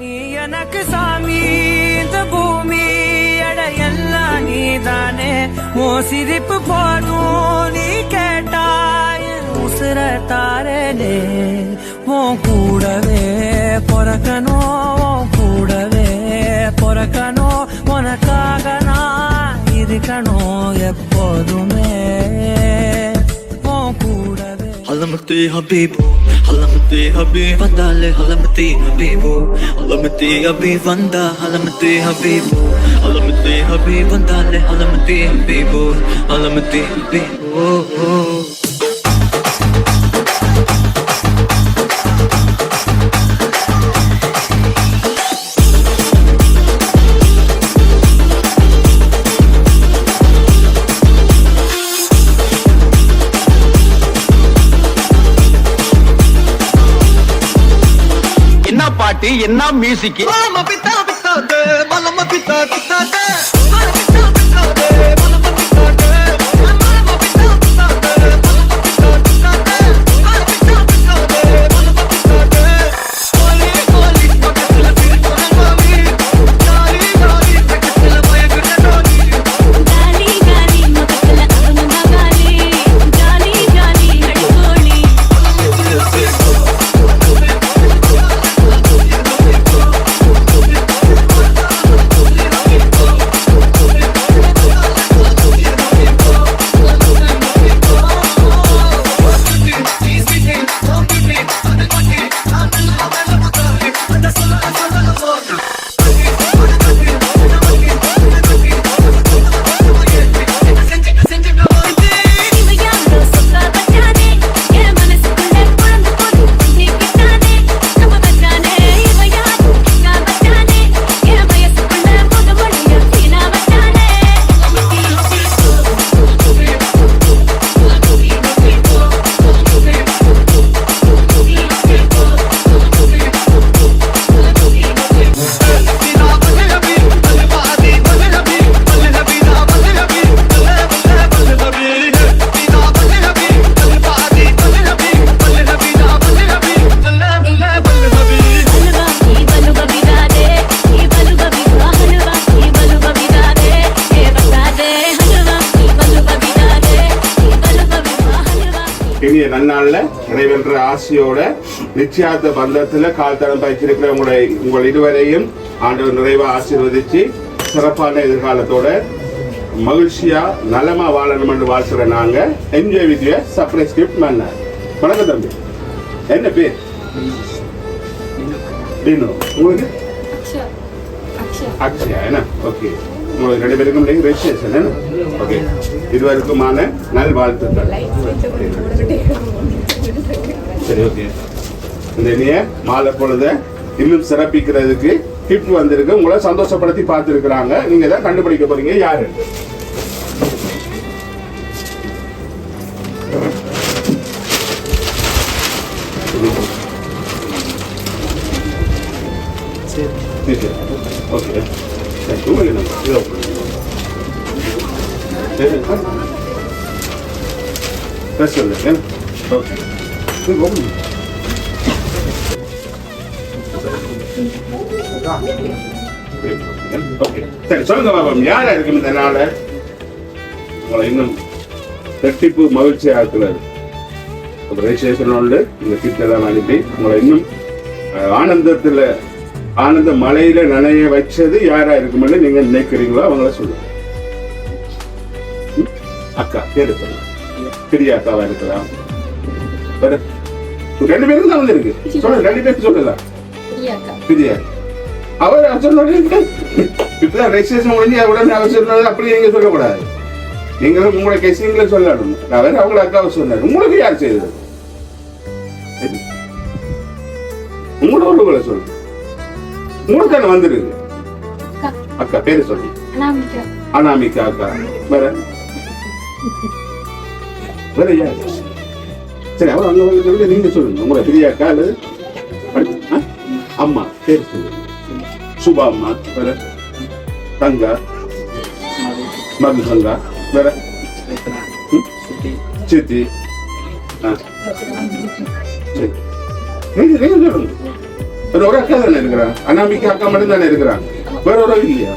நீ எனக்கு சாமி இந்த பூமி எல்லாம் நீதானே ஓ சிரிப்பு போதும் நீ கேட்டாய் உசுர தாரனே உன் கூடவே பொறக்கணும் கூடவே பொறக்கணும் உனக்காக நான் இருக்கணும் எப்போதுமே உன் கூடவே. علمتي حبيبو علمتي حبيب فندالي علمتي حبيبو علمتي حبيب فندا علمتي حبيبو علمتي حبيب فندالي علمتي حبيبو علمتي حبيبو. என்ன மியூசிக் நன்னாள்ல நிறைவேற்ற ஆசையோட நிச்சயார்த்த பந்தத்துல கால் தடம் பயிற்சிருக்கிற உங்கள் இருவரையும் ஆண்டவர் நிறைவா ஆசீர்வதிச்சு சிறப்பான எதிர்காலத்தோட மகிழ்ச்சியா நலமா வாழணும் என்று வாழ்த்துற நாங்க enjoy with you surprise gift மன்னர். வணக்கம் தம்பி, என்ன பேர்? உங்களுக்கு அக்ஷயா என்ன? ஓகே, உங்களுக்கு 2 பேருக்கும் ரெஜிஸ்ட்ரேஷன் என்ன? ஓகே, இருவருக்குமான நல் வாழ்த்துக்கள். சரி, ஓகே. இந்த இனிய மாலை பொழுத இன்னும் சிறப்பிக்கிறதுக்கு கிஃப்ட் வந்திருக்கு. உங்களை சந்தோஷப்படுத்தி பார்த்துருக்குறாங்க. நீங்க தான் கண்டுபிடிக்க போறீங்க யாரு. ஓகே, சரி சொல்லுங்க பாபம், யாரா இருக்கும் இந்த நாளை உங்களை இன்னும் ரெட்டிப்பு மகிழ்ச்சி ஆக்குறது? ரெஜிஸ்ட்ரேஷனோடு இந்த கிட்டெல்லாம் அனுப்பி உங்களை இன்னும் ஆனந்த மலையில நனைய வச்சது யாரா இருக்கும்னு நீங்க நினைக்கிறீங்களோ அவங்கள சொல்லுங்க. அக்கா பேரு சொல்லுங்க. பெரிய அக்காவா இருக்கலாம். 2 பேரும் தான் இருக்கு. சொல்லுங்க, 2 பேருக்கு சொல்லுங்க. பெரிய அவர் சொன்ன இப்பதான் ரெஜிஸ்ட்ரேஷன் முடிஞ்சு உடனே அவர் சொன்னது அப்படி நீங்க சொல்லக்கூடாது. நீங்களும் உங்களோட கெசிங்ல சொல்லணும். அவர் அவங்கள அக்காவை சொன்னார். உங்களுக்கு யார் செய்தது? உங்களோட உறவுகளை சொல்லுங்க. உங்களுக்கு தானே வந்துருக்கு. அக்கா பேரு சொல்லுங்க. அனாமிகா அக்கா. வேற வேற யார்? சரி, அவர் அங்க வந்து சொல்லி நீங்க சொல்லுங்க. உங்களோட பெரிய அக்கா அல்லது அம்மா பேர் சொல்லுங்க. சுபா அம்மா. வேற தங்கா, மது தங்கா. வேற சித்தி. சரி, நீங்க சொல்லுங்க. ஒரு அக்கா தானே இருக்கிறான், அனாமிக்கு அக்கா மட்டும் தானே இருக்கிறான், வேற ஒரு இல்லையா?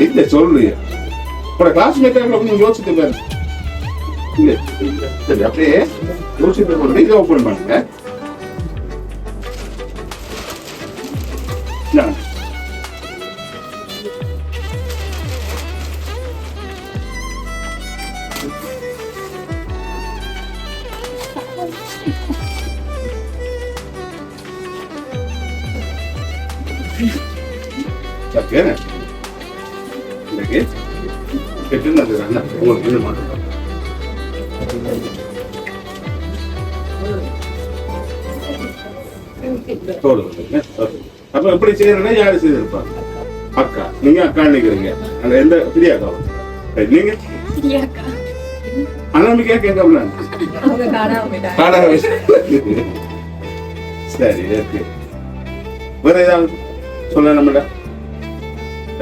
இல்ல சொல்றியா? உங்களோட கிளாஸ்மேட் கொஞ்சம் யோசிச்சு பாரு. இல்ல சரி, அப்படியே யோசிச்சு போட்டு இதை ஓப்பன் பண்ணுங்க. அப்ப எப்படி செய்யறேன்னா யாரு செய்திருப்பா? அக்கா. நீங்க அக்கா நினைக்கிறீங்க, அந்த எந்த பிரியாக்கா நீங்க அனாமிக்கா கேட்கல. சரி, வேற ஏதாவது சொல்ல நம்மள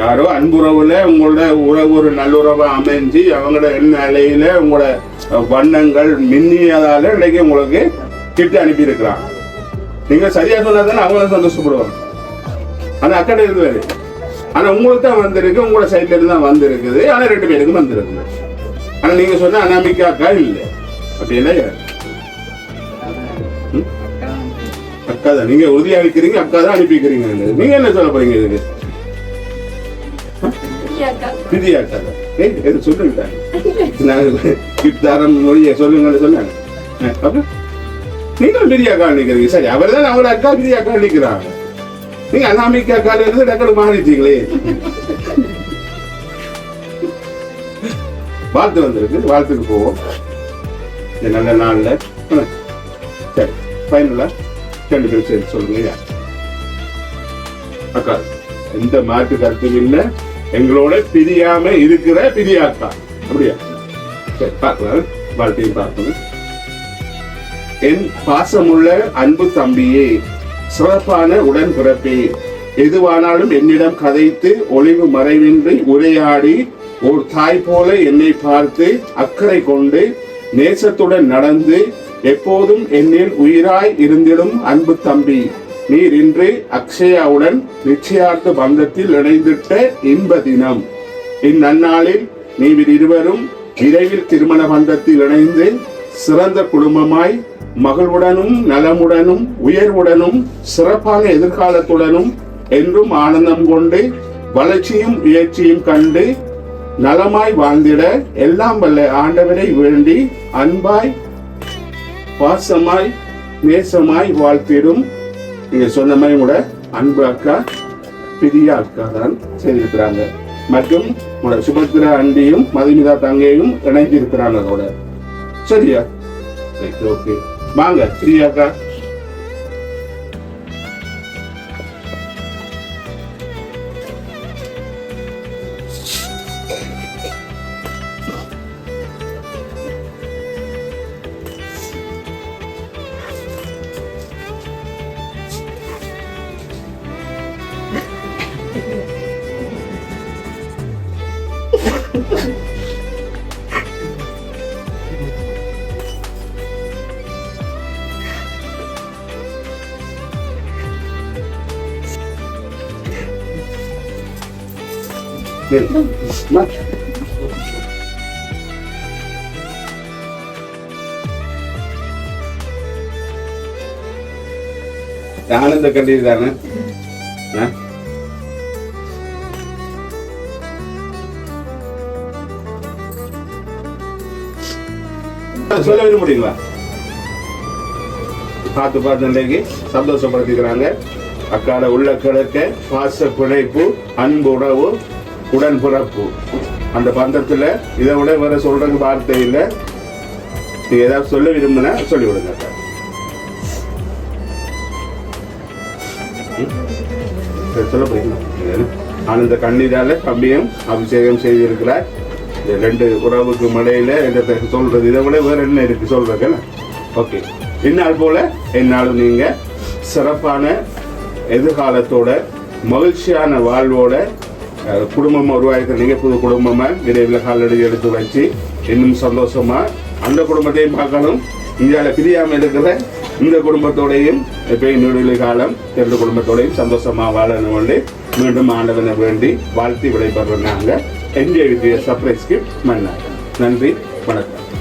யாரோ அன்புறவுல உங்களோட உறவு ஒரு நல்லுறவா அமைஞ்சு அவங்களோட நிலையில உங்களோட வண்ணங்கள் மின்னியதால இன்னைக்கு உங்களுக்கு கிட்ட அனுப்பி இருக்கிறாங்க. நீங்க சரியா சொன்னாதானே அவங்களும் சந்தோஷப்படுவாங்க. ஆனா அக்கடை இருந்து வேறு, ஆனா உங்களுக்கு தான் வந்திருக்கு, உங்களோட சைட்ல இருந்து தான் வந்திருக்குது. ஆனா 2 பேருக்கும் வந்திருக்குது. ஆனா நீங்க சொன்ன அனாமிக்கா அக்கா இல்லை, அப்படி இல்லை அக்கா தான். நீங்க உறுதியா இருக்கிறீங்க, அக்கா தான் அனுப்பிக்கிறீங்க. நீங்க என்ன சொல்ல போறீங்க இதுக்கு? பிரியா அக்கா தான். எது சொல்லுங்க, மொழியை சொல்லுங்கன்னு சொன்னாங்க. அப்ப நீங்களும் பிரியா அக்கா நினைக்கிறீங்க. சரி, அவர் தான் அவரோட அக்கா பிரியா அக்கா நினைக்கிறாங்க. நீங்க அனாமிக்கா அக்கால இருந்து டக்குனு மாறிட்டீங்களே. வாழ்த்து வந்திருக்கு, வாழ்த்துக்கு போவோம் நல்ல நாள்ல. சரி, ஃபைனலா 2 பேரும் சரி சொல்லுங்க. அக்கா எந்த மாற்று கருத்தும் இல்லை, எங்களோட பிரியாம இருக்கிற பிரியா அக்கா. அப்படியா? சரி, பார்க்கலாம், வாழ்க்கையும் பார்க்கணும். என் பாசமுள்ள அன்பு தம்பியே, சிறப்பான உடன்பிறப்பே, எதுவானாலும் என்னிடம் கதைத்து ஒளிவு மறைவின்றி உரையாடி ஒரு தாய் போல என்னை பார்த்து அக்கறை கொண்டு நேசத்துடன் நடந்து எப்போதும் என்னில் உயிராய் இருந்திடும் அன்பு தம்பி, நீர் இன்று அக்ஷயாவுடன் நிச்சயார்த்த பந்தத்தில் இணைந்திட்ட இன்ப தினம். இந்நன்னாளில் நீர் இருவரும் விரைவில் திருமண பந்தத்தில் இணைந்து சிறந்த குடும்பமாய் மகளுடனும் நலமுடனும் உயர்வுடனும் சிறப்பான எதிர்காலத்துடனும் என்றும் ஆனந்தம் கொண்டு வளர்ச்சியும் உயர்ச்சியும் கண்டு நலமாய் வாழ்ந்திட எல்லாம் வல்ல ஆண்டவரை வேண்டி அன்பாய் பாசமாய் நேசமாய் வாழ்த்திடும். நீங்க சொன்ன மாதிரி கூட அன்பு அக்கா பிரியா அக்கா தான் செய்திருக்கிறாங்க. மற்றும் சுபத்ரா அண்டியும் மதுமிதா தங்கையும் இணைந்திருக்கிறாங்க அதோட. சரியா? ஓகே, வாங்க பிரியா அக்கா. ஆனந்த கண்டீர் தானே? சொல்ல விரும்புறீங்களா? பார்த்து இன்றைக்கு சந்தோஷப்படுத்திக்கிறாங்க. அக்கால உள்ள கிழக்க பாச பிழைப்பு அன்பு உணவு உடன்பிறப்பு அந்த பந்தத்துல இதை விட வேற சொல்றதுக்கு வார்த்தை இல்லை. நீங்க ஏதாவது சொல்ல விரும்பினா சொல்லி விடுங்க. சொல்ல போறீங்களா? ஆனந்த கண்ணீரால கம்பியம் அபிஷேகம் செய்திருக்கிறார். 2 உறவுக்கு இடையில சொல்றது இதை விட வேற என்ன இருக்கு சொல்றது? ஓகே, இந்நாள் போல என்னாலும் நீங்க சிறப்பான எதிர்காலத்தோட மகிழ்ச்சியான வாழ்வோட குடும்பமா உருவாக்கிறீங்க. புது குடும்பமா விரைவில் காலடி எடுத்து வச்சு இன்னும் சந்தோஷமா அந்த குடும்பத்தையும் பார்க்கணும். இந்தியாவில் பிரியாம இருக்கிற இந்த குடும்பத்தோடையும் எப்பயும் நீடுழி காலம் இரண்டு குடும்பத்தோடையும் சந்தோஷமா வாழணும் கொண்டு மீண்டும் ஆண்டவனை வேண்டி வாழ்த்தி விடைபெறுறோம். நாங்கள் என்ஜாய் வித் சர்ப்ரைஸ் கிஃப்ட் மன்னா. நன்றி, வணக்கம்.